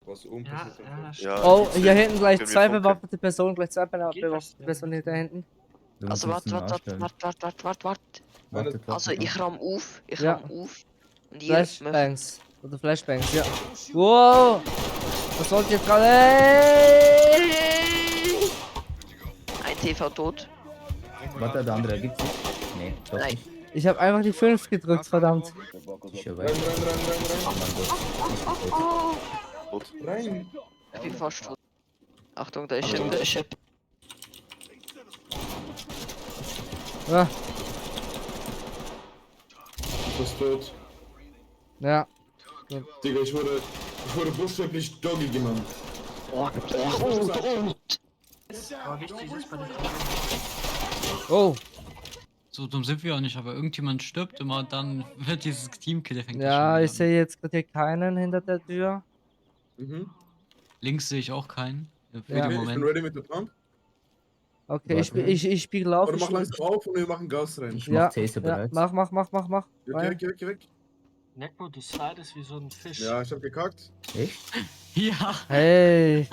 was oben Ja, passiert. ja, Ja, stimmt. Oh, die hier sind- hinten gleich können wir zwei funkeln. bewaffnete Personen, gleich zwei Geht das bewaffnete denn? Personen da hinten. Wir Also müssen warte. Wartet, Also wartet. ich ramm auf. Ja. Ramm auf. Und ihr macht Flashbangs. Oder Flashbangs, ja. Wow! Was wollt ihr jetzt gerade? ein TV tot. Warte, der andere gibt's nicht. Nee, doch Nein. nicht. Ich habe einfach die 5 gedrückt, verdammt. Ich schau Rein, weiter. rein, Oh mein Gott. rein, rein. Rein. Ich bin fast tot. Achtung, da ist ein Chip. Ja, Du bist tot. ja. Digga, ich wurde buchstäblich Doggy genannt. Aber wichtig ist bei der Oh, So dumm sind wir auch nicht, aber irgendjemand stirbt immer und dann wird dieses Teamkill fängt das ja, schon ich wieder sehe jetzt gerade hier keinen hinter der Tür. Mhm. an. Links sehe ich auch keinen. Für Ja. den Okay, ich bin Moment. ready mit der Pump. Okay, Warte. ich spiegel auf. Oder mach Ich, langsam auf und wir machen Gas rein. Ich ja, mach Taser ja, bereit. mach. Geh Rein. weg, geh weg. Necko, du slidest wie so ein Fisch. Ja, ich hab gekackt. Echt? Ja, Hey,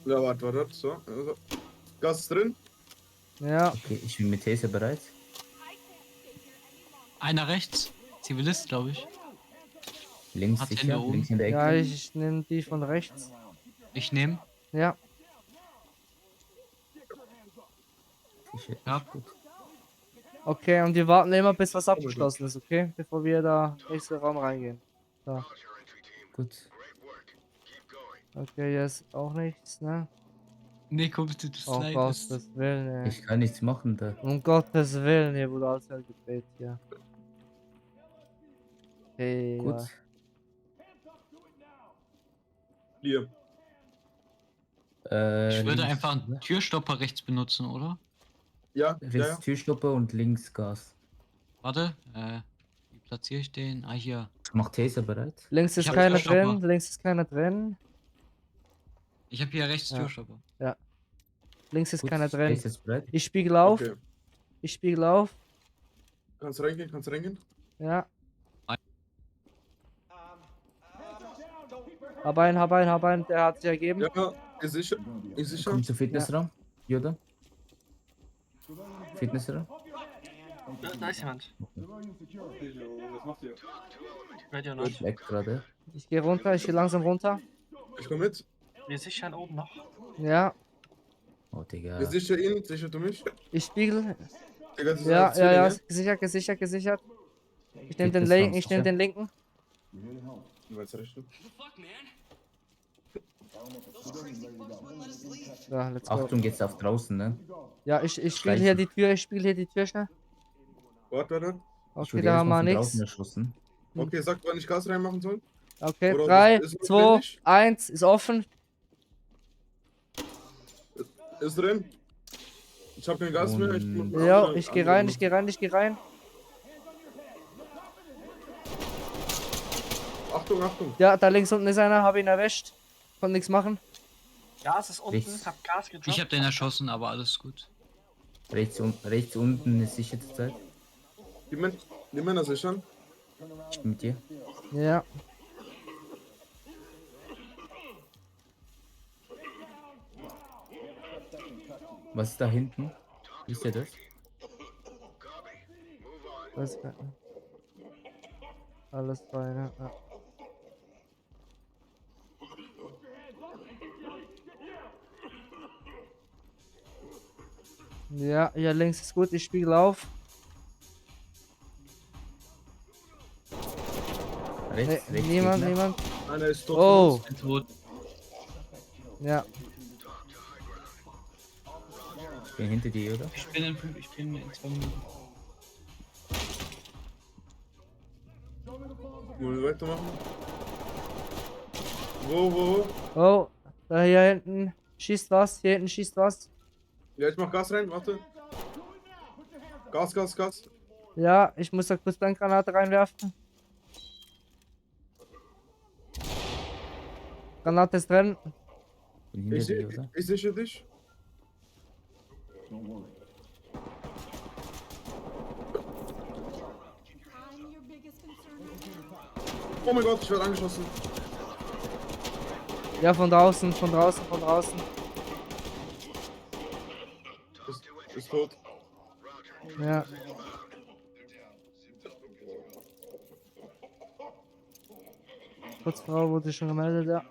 Ja, warte. So. Also. Gas ist drin. ja. Okay, ich bin mit Taser bereit. einer rechts. Zivilist, glaube ich. Links Hat sicher, Hände oben. links in der Ecke. Ja, ich nehme die von rechts. Ich nehme. Ja, Sicher. Ja. Gut. okay, und wir warten immer, bis was abgeschlossen ist, okay? Bevor wir da nächsten Raum reingehen. Gut. Okay, hier ist auch nichts, ne? Nico, bitte, du Oh slidest. Gottes Willen, ey. Ich kann nichts machen da. Um Gottes Willen, hier wurde alles gedreht hier. Hey, Gut. ja. Hier. Ich würde links- einfach einen Türstopper rechts benutzen, oder? Ja, Rechts ja. Türstopper und links Gas. Warte, wie platziere ich den? Ah, hier. Ich mach Taser bereit. Links Ich ist hab keiner Türstopper. drin, links ist keiner drin. Ich habe hier rechts Ja. Türstopper. Links ist Gut, keiner drin. Taser ist bereit. Ich spiegel auf, Okay. ich spiegel auf. Kannst reingehen? Ja. Ein- Hab einen, der hat sich ergeben. Ja, ist sicher. Ist sicher. Komm zum Fitnessraum. Yoda. Fitnessraum. Da ist jemand. Was macht ihr? Radio not. Weg gerade. Ich gehe runter, ich gehe langsam runter. Ich komm mit. Wir sichern oben noch. Ja, Oh, Digga. Wir sichern ihn, sichert du mich. ich spiegel. Digga, das ist Ja, alles ja, ja, Zwillinge. gesichert. Ich nehme den Fitnessraum linken, ich nehme sicher. den linken. Du weißt recht. Ja, let's go. Achtung, jetzt auf draußen, ne? Ja, ich spiegel Schleichen. hier die Tür, ich spiegel hier die Tür schnell. Warte. Ich Okay, wurde da haben wir erstmal von nichts. draußen erschossen. Okay, sag, wann ich Gas reinmachen soll. Okay, Oder 3, ist es 2, notwendig? 1, ist offen. Ist drin. Ich hab kein Gas mehr. Ich muss eine Ja, andere- ich gehe andere rein, benutzen. ich gehe rein. Achtung. Ja, da links unten ist einer, habe ihn erwischt. Konnte nichts machen. Gas ist unten, Rechts. hab Gas gedroppt. Ich habe den erschossen, aber alles gut. Rechts unten ist sicher zur Zeit. Die Männer sichern. Ich bin mit dir. Ja. Was ist da hinten? Wisst ihr das? Das kann... Alles fein, ja. Ja, hier links ist gut, ich spiegel auf. Rechts, Nee, rechts. niemand, Gegner. niemand. Einer ist tot. Oh, Bin tot. ja. Ich bin hinter dir, oder? Ich bin in 2 Minuten. Wollen wir weitermachen? Wo? Oh, da hier hinten schießt was, hier hinten schießt was. Ja, ich mach Gas rein, warte. Gas. Ja, ich muss da kurz Blendgranate reinwerfen. Granate ist drin. Bin hinter Ich, dir, oder? ich sichere dich. Oh mein Gott, ich werde angeschossen. Ja, von draußen, von draußen, von draußen. Ist tot. Ja. Putzfrau wurde schon gemeldet, ja.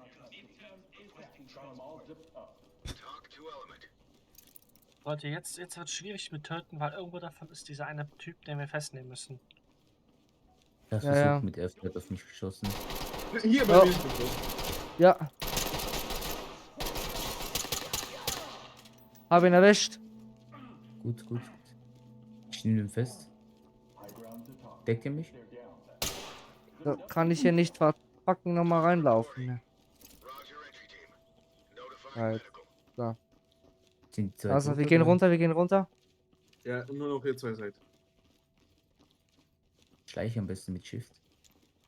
Leute, jetzt wird es schwierig mit Töten, weil irgendwo davon ist dieser eine Typ, den wir festnehmen müssen. Er hat Ja, versucht ja. mit F, hat auf mich geschossen. Hier bei Oh. mir ist der tot. Ja. Hab ihn erwischt. Gut, gut. Ich nehme ihn fest. Deckt ihr mich? Da kann ich hier nicht verpacken nochmal reinlaufen. Ne? Halt. So. Sind die zwei Also, tot wir gehen oder? runter, wir gehen runter. Ja, nur noch ihr zwei seid. Schleiche am besten mit Shift.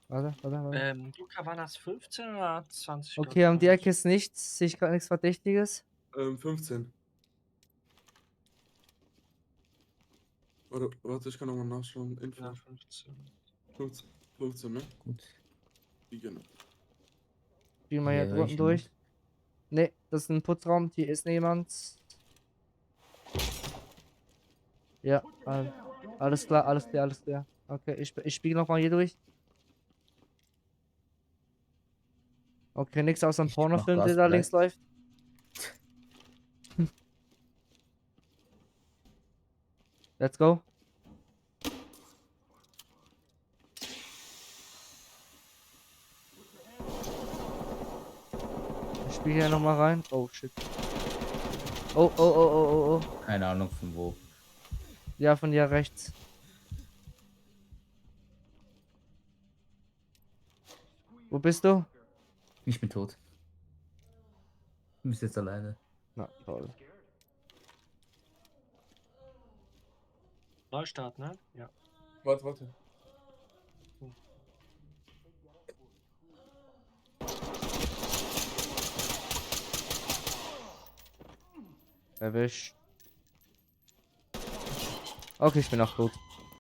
Warte. Luca, waren das 15 oder 20? Okay, um die Ecke ist nichts. Sehe ich gerade nichts Verdächtiges. 15. Oder, warte, ich kann nochmal nachschauen. Info. Ja, 15. 15, ne? Gut. Die genau. Spielen wir hier Hier höre drunten ich durch. Ne, das ist ein Putzraum. Hier ist niemand. Ja, alles klar, alles klar, alles klar. Okay, ich spiele nochmal hier durch. Okay, nichts außer einem Ich mach Pornofilm, Gas der da bereit. links läuft. Let's go. Ich spiele hier nochmal rein. Oh shit. Oh. Keine Ahnung von wo. Ja, von dir rechts. Wo bist du? Ich bin tot. Du bist jetzt alleine. Na, toll. Neustart, ne? Ja. Warte. Erwischt. Okay, ich bin auch tot.